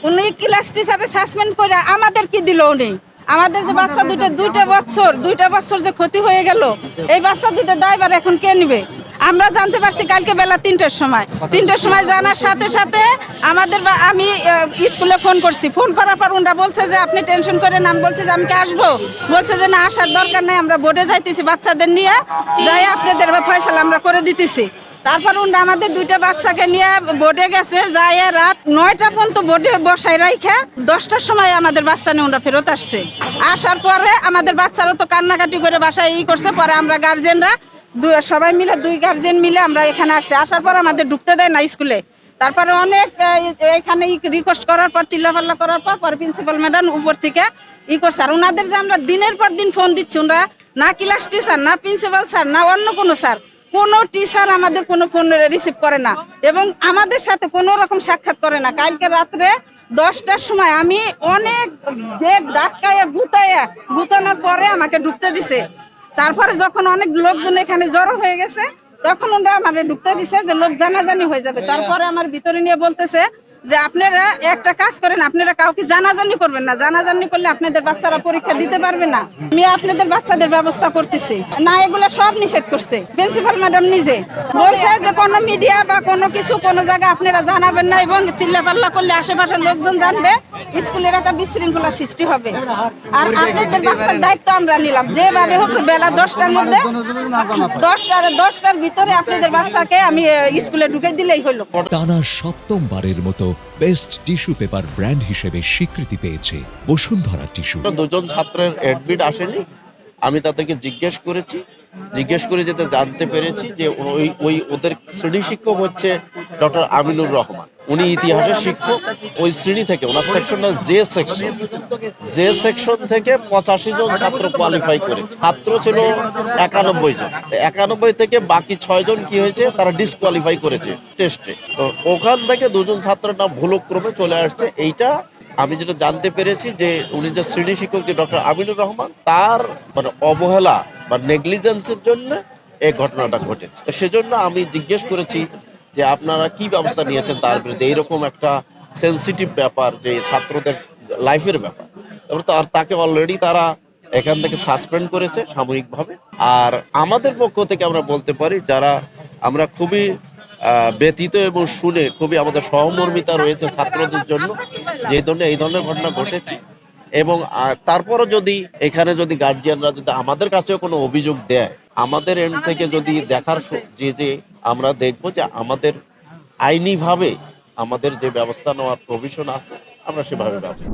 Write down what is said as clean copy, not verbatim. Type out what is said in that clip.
উনি class টিচারে suspend করে আমাদের কি দিল উনি? আমাদের যে বাচ্চা দুইটা বছর যে ক্ষতি হয়ে গেল, এই বাচ্চা দুটো দায়ভার এখন কে নিবে? আমরা জানতে পারছি কালকে বেলা 3টার সময় জানার সাথে সাথে আমি স্কুলে ফোন করছি। ফোন করার পর ওনারা বলছে যে আপনি টেনশন করেন না। আমি বলছি যে আমি কি আসবো? বলছে যে না, আসার দরকার নাই, আমরা বোর্ডে যাইতেছি, বাচ্চাদের নিয়ে যাই আপনাদের ফয়সালা আমরা করে দিতেছি। তারপর ওনারা আমাদের দুইটা বাচ্চাকে নিয়ে বোর্ডে গেছে, যাই রাত 9টা পর্যন্ত বোর্ডে বসায় রাইখা 10টার সময় আমাদের বাচ্চা নিয়ে ওনারা ফেরত আসছে। আসার পরে আমাদের বাচ্চারা তো কান্নাকাটি করে বাসায় করছে। পরে আমরা গার্জেনরা সবাই মিলে, 2 গার্জেন মিলে আমরা এখানে আসছি। আসার পর আমাদের ঢুকতে দেয় না স্কুলে। তারপরে অনেক এখানে রিকোয়েস্ট করার পর, চিল্লাপাল্লা করার পর প্রিন্সিপাল ম্যাডাম উপর থেকে করছে। আর ওনাদের যে আমরা দিনের পর দিন ফোন দিচ্ছি, ওনারা না ক্লাস টিচার, না প্রিন্সিপাল স্যার, না অন্য কোনো স্যার, কোনো টিচার আমাদের কোনো ফোন রিসিভ করে না এবং আমাদের সাথে কোনো রকম সাক্ষাৎ করে না। কালকে রাত্রে 10টার সময় আমি অনেক গুতানোর পরে আমাকে ঢুকতে দিছে। তারপরে যখন অনেক লোকজন এখানে জড়ো হয়ে গেছে, তখন ওরা আমাদের ঢুকতে দিছে যে লোক জানাজানি হয়ে যাবে। তারপরে আমার ভিতরে নিয়ে বলতেছে যে আপনারা একটা কাজ করেন, আপনারা কাউকে জানাজানি করবেন না, জানাজানি করলে আপনাদের বাচ্চারা পরীক্ষা দিতে পারবে না। আমি আপনাদের বাচ্চাদের ব্যবস্থা করতেছি না, এগুলা সব নিষেধ করছে প্রিন্সিপাল ম্যাডাম নিজে। বলছে যে কোনো মিডিয়া বা কোনো কিছু কোনো জায়গায় আপনারা জানাবেন না, এবং চিল্লাপাল্লা করলে আশেপাশের লোকজন জানবে, স্কুলের একটা বিশৃঙ্খলা সৃষ্টি হবে। আর আপনাদের বাচ্চার দায়িত্ব আমরা নিলাম, যেভাবে হোক বেলা 10টার মধ্যে 10টার ভিতরে আপনাদের বাচ্চাকে আমি স্কুলে ঢুকে দিলেই হলো। টানা 7মবারের মতো বেস্ট টিস্যু পেপার ব্র্যান্ড হিসেবে স্বীকৃতি পেয়েছে বসুন্ধরা টিস্যু। 2জন ছাত্রের অ্যাডমিট আসেনি, আমি তাদেরকে জিজ্ঞেস করে যেতে জানতে পেরেছি যে ওদের শ্রেণী শিক্ষক হচ্ছে ডক্টর আমিনুর রহমান। উনি ইতিহাসের শিক্ষক। ওই শ্রেণী থেকে, ওনার সেকশনটা জে সেকশন থেকে 85 জন ছাত্র কোয়ালিফাই করে। ছাত্র ছিল 91 জন। 91 থেকে বাকি 6 জন কি হয়েছে, তারা ডিসকোয়ালিফাই করেছে টেস্টে। তো ওখান থেকে 2জন ছাত্রের নাম ভুলক্রমে চলে আসছে। এইটা আমি যেটা জানতে পেরেছি যে উনি যে শ্রেণী শিক্ষক যে ডক্টর আমিনুর রহমান, তার মানে অবহেলা বা নেগলিজেন্সের জন্য এই ঘটনাটা ঘটেছে। সেজন্য আমি জিজ্ঞেস করেছি যে আপনারা কি ব্যবস্থা নিয়েছেন তার বিরুদ্ধে। এইরকম একটা সেন্সিটিভ ব্যাপার, যে ছাত্রদের লাইফের ব্যাপার, তাকে অলরেডি তারা এখান থেকে সাসপেন্ড করেছে সাময়িকভাবে। আর আমাদের পক্ষ থেকে আমরা বলতে পারি, যারা আমরা খুবই ব্যতীত এবং শুনে খুবই আমাদের সহমর্মিতা রয়েছে ছাত্রদের জন্য, যে এই ধরনের ঘটনা ঘটেছে। এবং তারপরও যদি এখানে গার্জিয়ানরা যদি আমাদের কাছেও কোনো অভিযোগ দেয়, আমাদের এন্ড থেকে যদি দেখার যে আমরা দেখবো যে আমাদের আইনিভাবে আমাদের যে ব্যবস্থা নেওয়ার প্রভিশন আছে, আমরা সেভাবে ব্যবস্থা